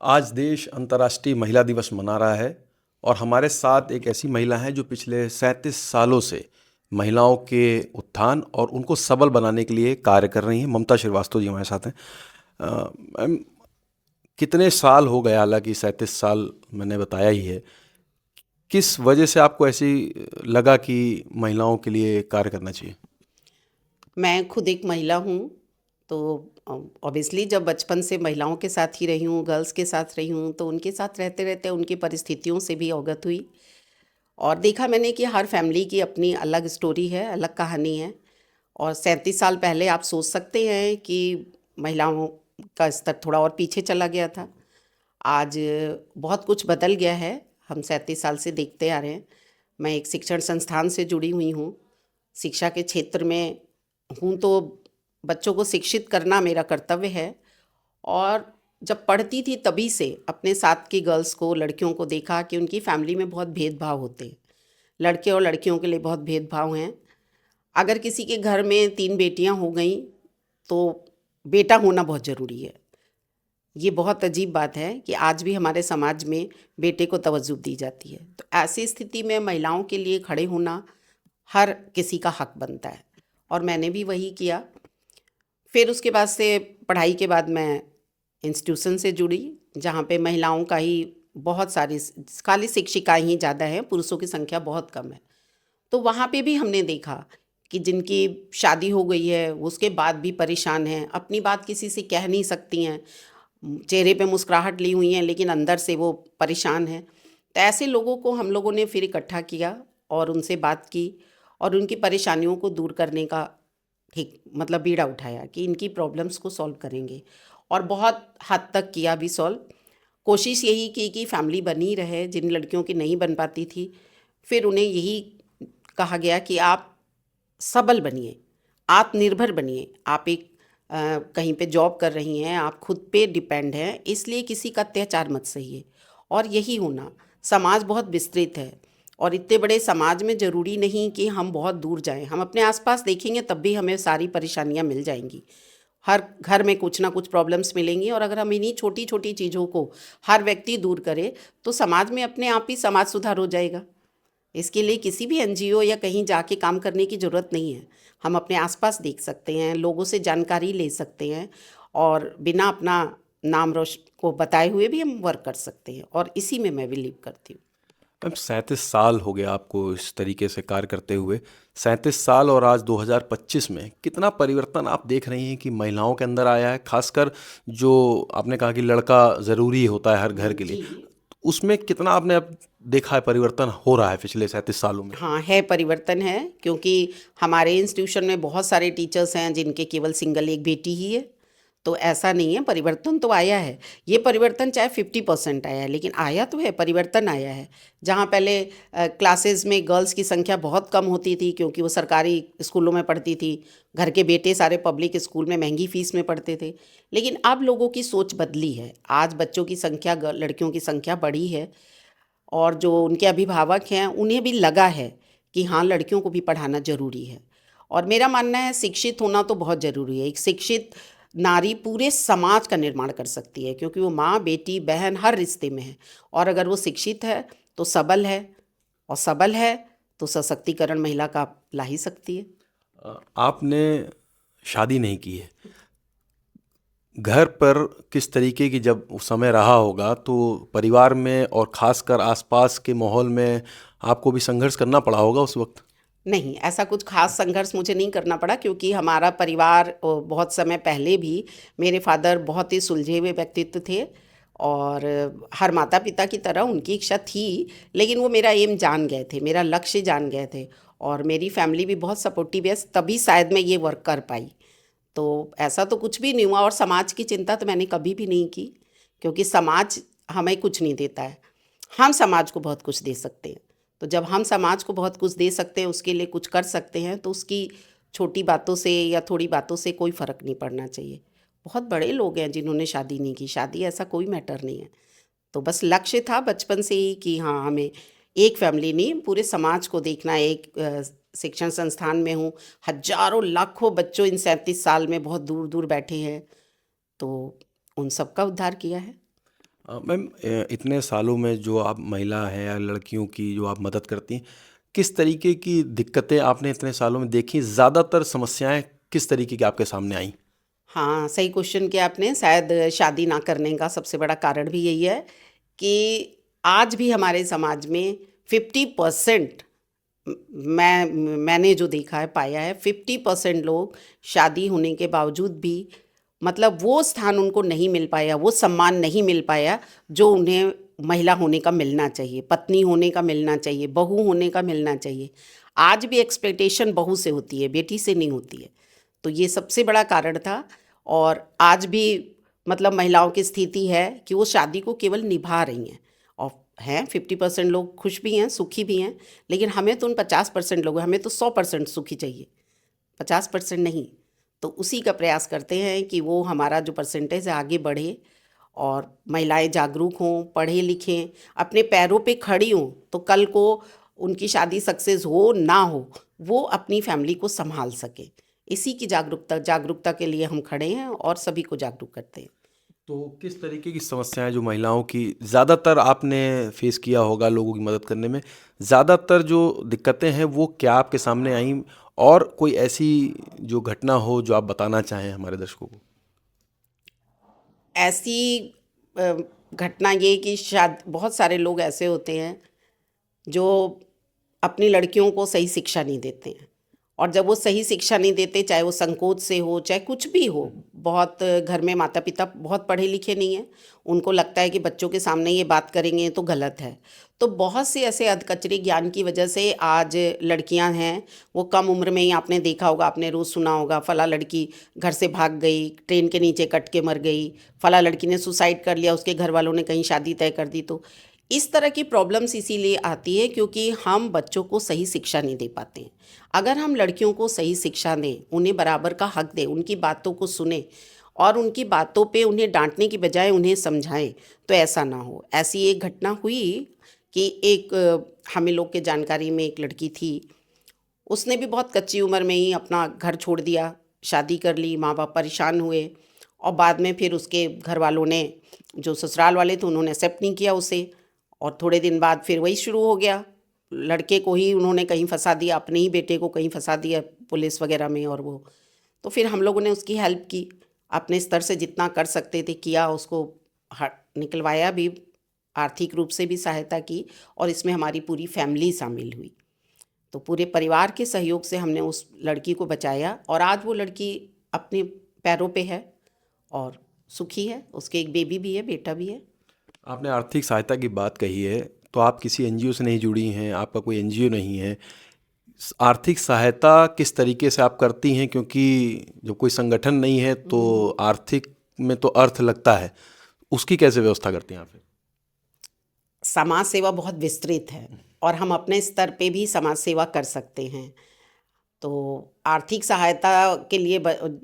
आज देश अंतर्राष्ट्रीय महिला दिवस मना रहा है और हमारे साथ एक ऐसी महिला हैं जो पिछले 37 सालों से महिलाओं के उत्थान और उनको सबल बनाने के लिए कार्य कर रही हैं। ममता श्रीवास्तव जी हमारे साथ हैं। मैम, कितने साल हो गए, हालांकि 37 साल मैंने बताया ही है, किस वजह से आपको ऐसी लगा कि महिलाओं के लिए कार्य करना चाहिए? मैं खुद एक महिला हूँ। तो ऑब्वियसली जब बचपन से महिलाओं के साथ ही रही हूँ, गर्ल्स के साथ रही हूँ, तो उनके साथ रहते रहते उनकी परिस्थितियों से भी अवगत हुई और देखा मैंने कि हर फैमिली की अपनी अलग स्टोरी है, अलग कहानी है। और 37 साल पहले आप सोच सकते हैं कि महिलाओं का स्तर थोड़ा और पीछे चला गया था। आज बहुत कुछ बदल गया है। हम 37 साल से देखते आ रहे हैं। मैं एक शिक्षण संस्थान से जुड़ी हुई हूँ, शिक्षा के क्षेत्र में हूँ, तो बच्चों को शिक्षित करना मेरा कर्तव्य है। और जब पढ़ती थी तभी से अपने साथ की गर्ल्स को, लड़कियों को देखा कि उनकी फैमिली में बहुत भेदभाव होते हैं। लड़के और लड़कियों के लिए बहुत भेदभाव हैं। अगर किसी के घर में 3 बेटियां हो गई तो बेटा होना बहुत ज़रूरी है। ये बहुत अजीब बात है कि आज भी हमारे समाज में बेटे को तवज्जो दी जाती है। तो ऐसी स्थिति में महिलाओं के लिए खड़े होना हर किसी का हक बनता है और मैंने भी वही किया। फिर उसके बाद से पढ़ाई के बाद मैं इंस्टीट्यूशन से जुड़ी, जहाँ पे महिलाओं का ही बहुत सारी, खाली शिक्षिकाएं ही ज़्यादा हैं, पुरुषों की संख्या बहुत कम है। तो वहाँ पे भी हमने देखा कि जिनकी शादी हो गई है उसके बाद भी परेशान हैं, अपनी बात किसी से कह नहीं सकती हैं, चेहरे पे मुस्कुराहट ली हुई हैं लेकिन अंदर से वो परेशान हैं। तो ऐसे लोगों को हम लोगों ने फिर इकट्ठा किया और उनसे बात की और उनकी परेशानियों को दूर करने का ठीक मतलब बीड़ा उठाया कि इनकी प्रॉब्लम्स को सॉल्व करेंगे। और बहुत हद तक किया भी सॉल्व। कोशिश यही की कि फैमिली बनी रहे। जिन लड़कियों की नहीं बन पाती थी फिर उन्हें यही कहा गया कि आप सबल बनिए, आत्मनिर्भर बनिए। आप एक कहीं पे जॉब कर रही हैं, आप खुद पे डिपेंड हैं, इसलिए किसी का अत्याचार मत सहिए। और यही होना, समाज बहुत विस्तृत है और इतने बड़े समाज में ज़रूरी नहीं कि हम बहुत दूर जाएं। हम अपने आसपास देखेंगे तब भी हमें सारी परेशानियां मिल जाएंगी। हर घर में कुछ ना कुछ प्रॉब्लम्स मिलेंगी और अगर हम इन्हीं छोटी छोटी चीज़ों को हर व्यक्ति दूर करे तो समाज में अपने आप ही समाज सुधार हो जाएगा। इसके लिए किसी भी एनजीओ या कहीं जाके काम करने की ज़रूरत नहीं है। हम अपने आसपास देख सकते हैं, लोगों से जानकारी ले सकते हैं और बिना अपना नाम रोश को बताए हुए भी हम वर्क कर सकते हैं और इसी में मैं बिलीव करती हूँ। मैम, 37 साल हो गया आपको इस तरीके से कार्य करते हुए। 37 साल और आज 2025 में कितना परिवर्तन आप देख रही हैं कि महिलाओं के अंदर आया है? खासकर जो आपने कहा कि लड़का ज़रूरी होता है हर घर के लिए, जी। उसमें कितना आपने अब देखा है परिवर्तन हो रहा है पिछले 37 सालों में? हाँ, है, परिवर्तन है, क्योंकि हमारे इंस्टीट्यूशन में बहुत सारे टीचर्स हैं जिनके केवल सिंगल एक बेटी ही है। तो ऐसा नहीं है, परिवर्तन तो आया है। ये परिवर्तन चाहे 50% आया है लेकिन आया तो है, परिवर्तन आया है। जहाँ पहले क्लासेस में गर्ल्स की संख्या बहुत कम होती थी क्योंकि वो सरकारी स्कूलों में पढ़ती थी, घर के बेटे सारे पब्लिक स्कूल में महंगी फीस में पढ़ते थे। लेकिन अब लोगों की सोच बदली है। आज बच्चों की संख्या, लड़कियों की संख्या बढ़ी है और जो उनके अभिभावक हैं उन्हें भी लगा है कि हाँ, लड़कियों को भी पढ़ाना ज़रूरी है। और मेरा मानना है शिक्षित होना तो बहुत ज़रूरी है। एक शिक्षित नारी पूरे समाज का निर्माण कर सकती है क्योंकि वो माँ, बेटी, बहन हर रिश्ते में है। और अगर वो शिक्षित है तो सबल है, और सबल है तो सशक्तिकरण महिला का ला ही सकती है। आपने शादी नहीं की है, घर पर किस तरीके की जब उस समय रहा होगा तो परिवार में और खासकर आसपास के माहौल में आपको भी संघर्ष करना पड़ा होगा उस वक्त? नहीं, ऐसा कुछ ख़ास संघर्ष मुझे नहीं करना पड़ा क्योंकि हमारा परिवार बहुत समय पहले भी, मेरे फ़ादर बहुत ही सुलझे हुए व्यक्तित्व थे और हर माता-पिता की तरह उनकी इच्छा थी, लेकिन वो मेरा एम जान गए थे, मेरा लक्ष्य जान गए थे और मेरी फ़ैमिली भी बहुत सपोर्टिव है, तभी शायद मैं ये वर्क कर पाई। तो ऐसा तो कुछ भी नहीं हुआ और समाज की चिंता तो मैंने कभी भी नहीं की, क्योंकि समाज हमें कुछ नहीं देता है, हम समाज को बहुत कुछ दे सकते हैं। तो जब हम समाज को बहुत कुछ दे सकते हैं, उसके लिए कुछ कर सकते हैं, तो उसकी छोटी बातों से या थोड़ी बातों से कोई फ़र्क नहीं पड़ना चाहिए। बहुत बड़े लोग हैं जिन्होंने शादी नहीं की, शादी ऐसा कोई मैटर नहीं है। तो बस लक्ष्य था बचपन से ही कि हाँ, हमें एक फैमिली नहीं पूरे समाज को देखना है। एक शिक्षण संस्थान में हूँ, हजारों लाखों बच्चों इन 37 साल में बहुत दूर दूर बैठे हैं, तो उन सब का उद्धार किया है। मैम, इतने सालों में जो आप महिला हैं या लड़कियों की जो आप मदद करती हैं, किस तरीके की दिक्कतें आपने इतने सालों में देखी? ज़्यादातर समस्याएं किस तरीके की आपके सामने आई? हाँ, सही क्वेश्चन किया आपने। शायद शादी ना करने का सबसे बड़ा कारण भी यही है कि आज भी हमारे समाज में 50% मैंने जो देखा है, पाया है, 50% लोग शादी होने के बावजूद भी मतलब वो स्थान उनको नहीं मिल पाया, वो सम्मान नहीं मिल पाया जो उन्हें महिला होने का मिलना चाहिए, पत्नी होने का मिलना चाहिए, बहू होने का मिलना चाहिए। आज भी एक्सपेक्टेशन बहू से होती है, बेटी से नहीं होती है। तो ये सबसे बड़ा कारण था। और आज भी मतलब महिलाओं की स्थिति है कि वो शादी को केवल निभा रही हैं। और हैं 50% लोग खुश भी हैं, सुखी भी हैं, लेकिन हमें तो उन 50% लोग, हमें तो 100% सुखी चाहिए, 50% नहीं। तो उसी का प्रयास करते हैं कि वो हमारा जो परसेंटेज है आगे बढ़े और महिलाएं जागरूक हों, पढ़े लिखें, अपने पैरों पे खड़ी हों, तो कल को उनकी शादी सक्सेस हो ना हो, वो अपनी फैमिली को संभाल सके। इसी की जागरूकता जागरूकता के लिए हम खड़े हैं और सभी को जागरूक करते हैं। तो किस तरीके की समस्याएं जो महिलाओं की ज़्यादातर आपने फेस किया होगा लोगों की मदद करने में, ज़्यादातर जो दिक्कतें हैं वो क्या आपके सामने आई? और कोई ऐसी जो घटना हो जो आप बताना चाहें हमारे दर्शकों को? ऐसी अ, घटना ये कि शायद बहुत सारे लोग ऐसे होते हैं जो अपनी लड़कियों को सही शिक्षा नहीं देते हैं। और जब वो सही शिक्षा नहीं देते, चाहे वो संकोच से हो, चाहे कुछ भी हो, बहुत घर में माता पिता बहुत पढ़े लिखे नहीं हैं, उनको लगता है कि बच्चों के सामने ये बात करेंगे तो गलत है। तो बहुत से ऐसे अधकचरे ज्ञान की वजह से आज लड़कियां हैं, वो कम उम्र में ही, आपने देखा होगा, आपने रोज़ सुना होगा, फला लड़की घर से भाग गई, ट्रेन के नीचे कट के मर गई, फला लड़की ने सुसाइड कर लिया, उसके घर वालों ने कहीं शादी तय कर दी। तो इस तरह की प्रॉब्लम्स इसीलिए आती है क्योंकि हम बच्चों को सही शिक्षा नहीं दे पाते हैं। अगर हम लड़कियों को सही शिक्षा दें, उन्हें बराबर का हक दें, उनकी बातों को सुने और उनकी बातों पे उन्हें डांटने की बजाय उन्हें समझाएं, तो ऐसा ना हो। ऐसी एक घटना हुई कि एक हमें लोग के जानकारी में एक लड़की थी, उसने भी बहुत कच्ची उम्र में ही अपना घर छोड़ दिया, शादी कर ली, माँ बाप परेशान हुए और बाद में फिर उसके घर वालों ने, जो ससुराल वाले थे, उन्होंने एक्सेप्ट नहीं किया उसे। और थोड़े दिन बाद फिर वही शुरू हो गया, लड़के को ही उन्होंने कहीं फंसा दिया, अपने ही बेटे को कहीं फंसा दिया पुलिस वगैरह में। और वो तो फिर हम लोगों ने उसकी हेल्प की, अपने स्तर से जितना कर सकते थे किया, उसको निकलवाया भी, आर्थिक रूप से भी सहायता की और इसमें हमारी पूरी फैमिली शामिल हुई। तो पूरे परिवार के सहयोग से हमने उस लड़की को बचाया और आज वो लड़की अपने पैरों पे है और सुखी है, उसके एक बेबी भी है, बेटा भी है। आपने आर्थिक सहायता की बात कही है, तो आप किसी एनजीओ से नहीं जुड़ी हैं, आपका कोई एनजीओ नहीं है। आर्थिक सहायता किस तरीके से आप करती हैं? क्योंकि जब कोई संगठन नहीं है तो आर्थिक में तो अर्थ लगता है, उसकी कैसे व्यवस्था करती हैं आप फिर? समाज सेवा बहुत विस्तृत है और हम अपने स्तर पे भी समाज सेवा कर सकते हैं। तो आर्थिक सहायता के लिए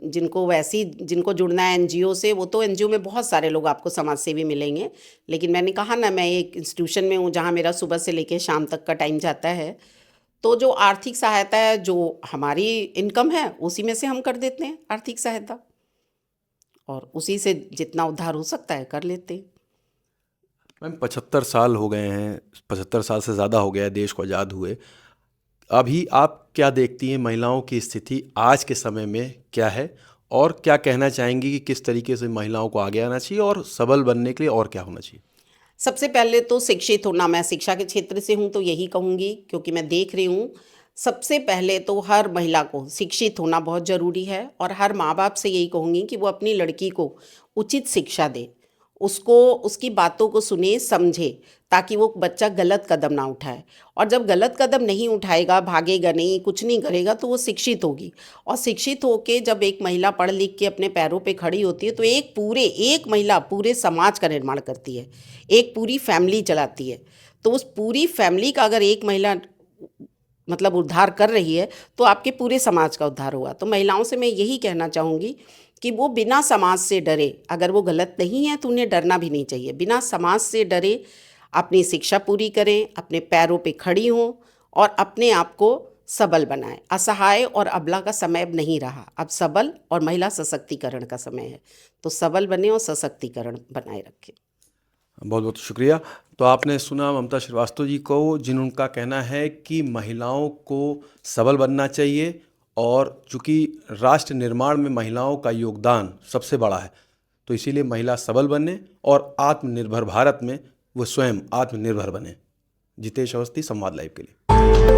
जिनको जुड़ना है एनजीओ से, वो तो एनजीओ में बहुत सारे लोग आपको समाज सेवी मिलेंगे। लेकिन मैंने कहा ना, मैं एक इंस्टीट्यूशन में हूँ जहाँ मेरा सुबह से लेकर शाम तक का टाइम जाता है। तो जो आर्थिक सहायता है, जो हमारी इनकम है, उसी में से हम कर देते हैं आर्थिक सहायता और उसी से जितना उद्धार हो सकता है कर लेते हैं। मैम, 75 साल हो गए हैं, 75 साल से ज़्यादा हो गया है देश को आज़ाद हुए। अभी आप क्या देखती हैं महिलाओं की स्थिति आज के समय में क्या है? और क्या कहना चाहेंगी कि किस तरीके से महिलाओं को आगे आना चाहिए और सबल बनने के लिए और क्या होना चाहिए? सबसे पहले तो शिक्षित होना, मैं शिक्षा के क्षेत्र से हूँ तो यही कहूँगी, क्योंकि मैं देख रही हूँ। सबसे पहले तो हर महिला को शिक्षित होना बहुत ज़रूरी है और हर माँ बाप से यही कहूँगी कि वो अपनी लड़की को उचित शिक्षा दे, उसको उसकी बातों को सुने, समझे, ताकि वो बच्चा गलत कदम ना उठाए। और जब गलत कदम नहीं उठाएगा, भागेगा नहीं, कुछ नहीं करेगा, तो वो शिक्षित होगी। और शिक्षित होके जब एक महिला पढ़ लिख के अपने पैरों पे खड़ी होती है, तो एक महिला पूरे समाज का निर्माण करती है, एक पूरी फैमिली चलाती है। तो उस पूरी फैमिली का अगर एक महिला मतलब उद्धार कर रही है, तो आपके पूरे समाज का उद्धार हुआ। तो महिलाओं से मैं यही कहना चाहूँगी कि वो बिना समाज से डरे, अगर वो गलत नहीं है तो उन्हें डरना भी नहीं चाहिए, बिना समाज से डरे अपनी शिक्षा पूरी करें, अपने पैरों पे खड़ी हों और अपने आप को सबल बनाएं। असहाय और अबला का समय अब नहीं रहा, अब सबल और महिला सशक्तिकरण का समय है। तो सबल बने और सशक्तिकरण बनाए रखें। बहुत बहुत शुक्रिया। तो आपने सुना ममता श्रीवास्तव जी को, जिनका कहना है कि महिलाओं को सबल बनना चाहिए, और चूंकि राष्ट्र निर्माण में महिलाओं का योगदान सबसे बड़ा है, तो इसीलिए महिला सबल बने और आत्मनिर्भर भारत में वो स्वयं आत्मनिर्भर बने। जितेश अवस्थी, संवाद लाइव के लिए।